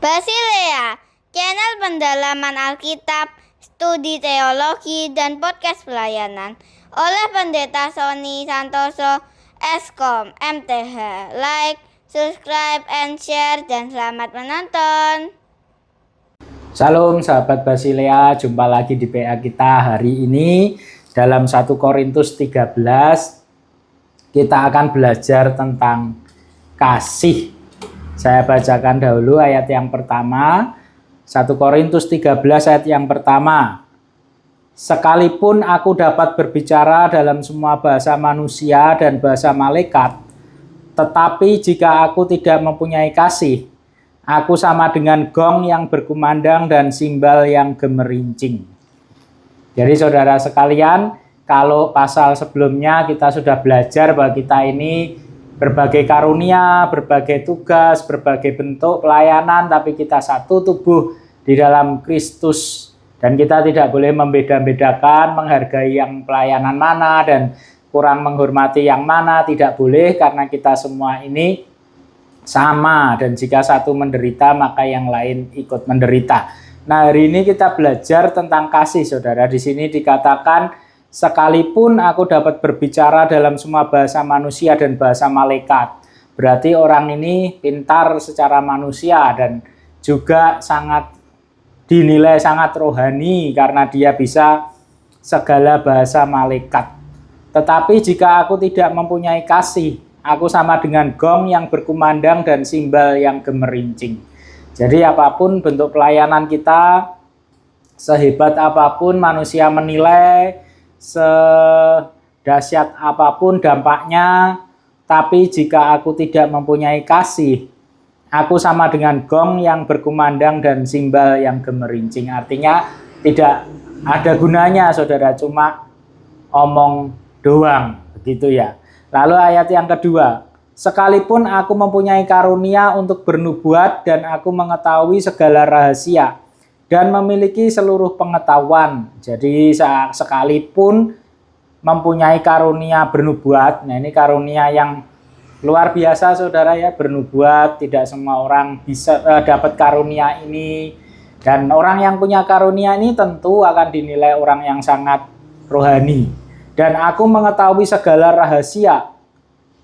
Basilea, channel pendalaman Alkitab, studi teologi, dan podcast pelayanan oleh Pendeta Sony Santoso, Eskom, MTH. Like, subscribe, and share, dan selamat menonton. Shalom sahabat Basilea, jumpa lagi di PA kita hari ini dalam 1 Korintus 13. Kita akan belajar tentang kasih. Saya bacakan dahulu ayat yang pertama, 1 Korintus 13 ayat yang pertama. Sekalipun aku dapat berbicara dalam semua bahasa manusia dan bahasa malaikat, tetapi jika aku tidak mempunyai kasih, aku sama dengan gong yang berkumandang dan simbal yang gemerincing. Jadi saudara sekalian, kalau pasal sebelumnya kita sudah belajar bahwa kita ini berbagai karunia, berbagai tugas, berbagai bentuk pelayanan, tapi kita satu tubuh di dalam Kristus. Dan kita tidak boleh membeda-bedakan, menghargai yang pelayanan mana dan kurang menghormati yang mana, tidak boleh, karena kita semua ini sama, dan jika satu menderita maka yang lain ikut menderita. Nah, hari ini kita belajar tentang kasih, saudara. Di sini dikatakan, sekalipun aku dapat berbicara dalam semua bahasa manusia dan bahasa malaikat. Berarti orang ini pintar secara manusia dan juga dinilai sangat rohani karena dia bisa segala bahasa malaikat. Tetapi jika aku tidak mempunyai kasih, aku sama dengan gong yang berkumandang dan simbal yang gemerincing. Jadi apapun bentuk pelayanan kita, sehebat apapun manusia menilai, sedahsyat apapun dampaknya, tapi jika aku tidak mempunyai kasih, aku sama dengan gong yang berkumandang dan simbal yang gemerincing. Artinya tidak ada gunanya, saudara, cuma omong doang, begitu ya. Lalu ayat yang kedua, sekalipun aku mempunyai karunia untuk bernubuat dan aku mengetahui segala rahasia dan memiliki seluruh pengetahuan. Jadi sekalipun mempunyai karunia bernubuat, nah ini karunia yang luar biasa, saudara ya, bernubuat. Tidak semua orang bisa dapat karunia ini. Dan orang yang punya karunia ini tentu akan dinilai orang yang sangat rohani. Dan aku mengetahui segala rahasia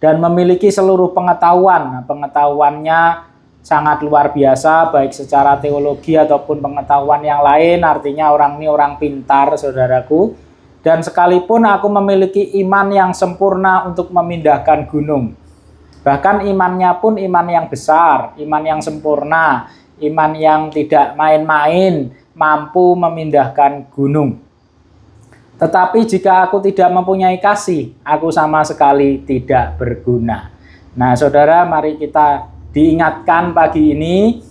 dan memiliki seluruh pengetahuan. Nah, pengetahuannya sangat luar biasa, baik secara teologi ataupun pengetahuan yang lain. Artinya orang ini orang pintar, saudaraku. Dan sekalipun aku memiliki iman yang sempurna untuk memindahkan gunung. Bahkan imannya pun iman yang besar, iman yang sempurna, iman yang tidak main-main, mampu memindahkan gunung. Tetapi jika aku tidak mempunyai kasih, aku sama sekali tidak berguna. Nah, saudara, mari kita diingatkan pagi ini,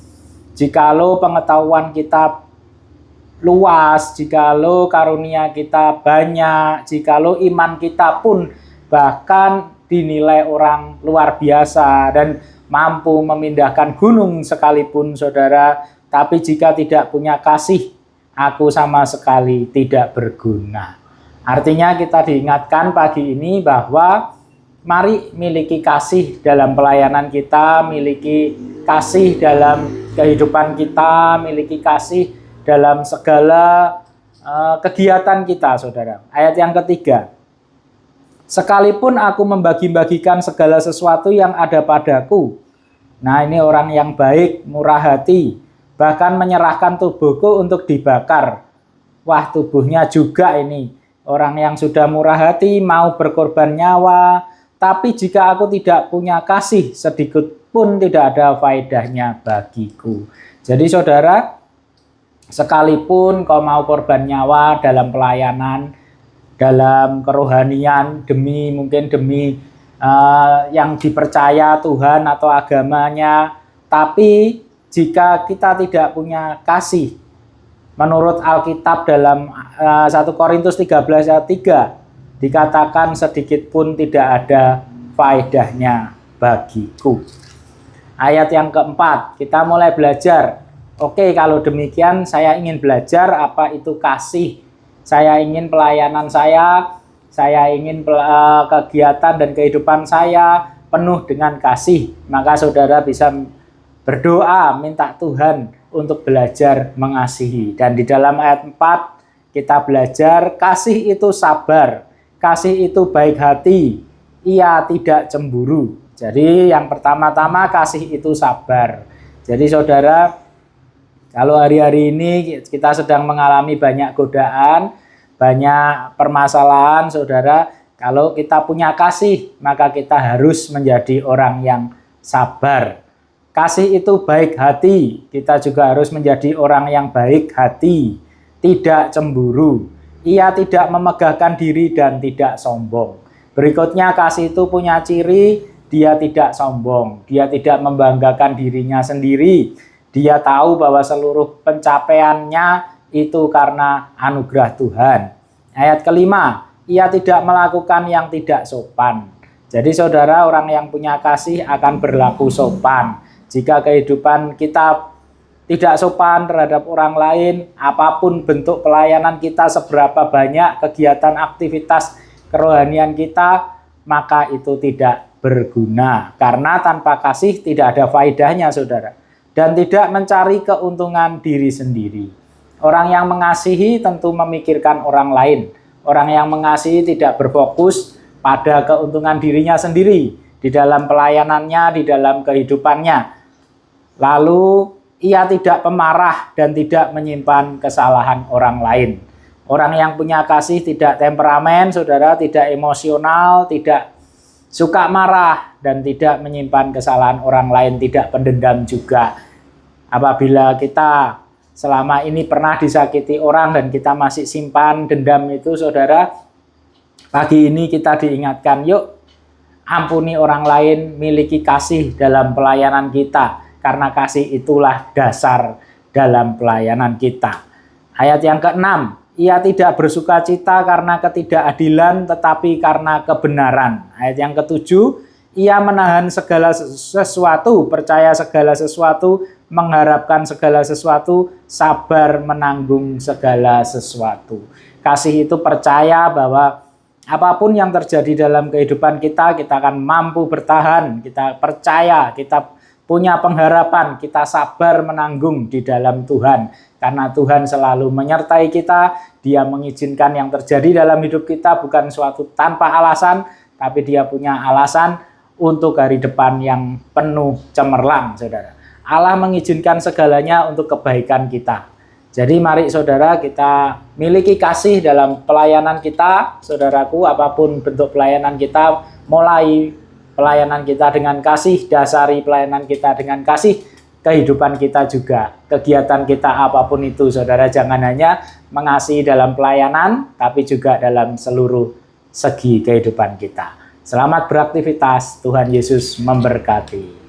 jikalau pengetahuan kita luas, jikalau karunia kita banyak, jikalau iman kita pun bahkan dinilai orang luar biasa dan mampu memindahkan gunung sekalipun, saudara, tapi jika tidak punya kasih, aku sama sekali tidak berguna. Artinya kita diingatkan pagi ini bahwa mari miliki kasih dalam pelayanan kita, miliki kasih dalam kehidupan kita, miliki kasih dalam segala kegiatan kita, saudara. Ayat yang ketiga, sekalipun aku membagi-bagikan segala sesuatu yang ada padaku. Nah, ini orang yang baik, murah hati, bahkan menyerahkan tubuhku untuk dibakar. Wah, tubuhnya juga ini orang yang sudah murah hati, mau berkorban nyawa. Tapi jika aku tidak punya kasih, sedikit pun tidak ada faedahnya bagiku. Jadi saudara, sekalipun kau mau korban nyawa dalam pelayanan, dalam kerohanian, mungkin demi yang dipercaya Tuhan atau agamanya, tapi jika kita tidak punya kasih, menurut Alkitab dalam 1 Korintus 13 ayat 3 dikatakan sedikit pun tidak ada faedahnya bagiku. Ayat yang keempat, kita mulai belajar. Oke, kalau demikian saya ingin belajar apa itu kasih. Saya ingin pelayanan saya ingin kegiatan dan kehidupan saya penuh dengan kasih. Maka saudara bisa berdoa, minta Tuhan untuk belajar mengasihi. Dan di dalam ayat 4 kita belajar kasih itu sabar, kasih itu baik hati, ia tidak cemburu. Jadi yang pertama-tama kasih itu sabar. Jadi saudara, kalau hari-hari ini kita sedang mengalami banyak godaan, banyak permasalahan, saudara, kalau kita punya kasih, maka kita harus menjadi orang yang sabar. Kasih itu baik hati, kita juga harus menjadi orang yang baik hati, tidak cemburu. Ia tidak memegahkan diri dan tidak sombong. Berikutnya, kasih itu punya ciri, dia tidak sombong, dia tidak membanggakan dirinya sendiri. Dia tahu bahwa seluruh pencapaiannya itu karena anugerah Tuhan. Ayat kelima, ia tidak melakukan yang tidak sopan. Jadi saudara, orang yang punya kasih akan berlaku sopan. Jika kehidupan kita tidak sopan terhadap orang lain, apapun bentuk pelayanan kita, seberapa banyak kegiatan aktivitas kerohanian kita, maka itu tidak berguna. Karena tanpa kasih tidak ada faedahnya, saudara. Dan tidak mencari keuntungan diri sendiri. Orang yang mengasihi tentu memikirkan orang lain. Orang yang mengasihi tidak berfokus pada keuntungan dirinya sendiri di dalam pelayanannya, di dalam kehidupannya. Lalu ia tidak pemarah dan tidak menyimpan kesalahan orang lain. Orang yang punya kasih tidak temperamen, saudara, tidak emosional, tidak suka marah, dan tidak menyimpan kesalahan orang lain, tidak pendendam juga. Apabila kita selama ini pernah disakiti orang dan kita masih simpan dendam itu, saudara, pagi ini kita diingatkan, yuk ampuni orang lain, miliki kasih dalam pelayanan kita. Karena kasih itulah dasar dalam pelayanan kita. Ayat yang ke-6, ia tidak bersuka cita karena ketidakadilan tetapi karena kebenaran. Ayat yang ke-7, ia menahan segala sesuatu, percaya segala sesuatu, mengharapkan segala sesuatu, sabar menanggung segala sesuatu. Kasih itu percaya bahwa apapun yang terjadi dalam kehidupan kita, kita akan mampu bertahan. Kita percaya, kita punya pengharapan, kita sabar menanggung di dalam Tuhan. Karena Tuhan selalu menyertai kita, Dia mengizinkan yang terjadi dalam hidup kita bukan suatu tanpa alasan, tapi Dia punya alasan untuk hari depan yang penuh cemerlang, saudara. Allah mengizinkan segalanya untuk kebaikan kita. Jadi mari saudara, kita miliki kasih dalam pelayanan kita, saudaraku, apapun bentuk pelayanan kita, mulai pelayanan kita dengan kasih, dasari pelayanan kita dengan kasih, kehidupan kita juga, kegiatan kita apapun itu, saudara, jangan hanya mengasihi dalam pelayanan, tapi juga dalam seluruh segi kehidupan kita. Selamat beraktivitas, Tuhan Yesus memberkati.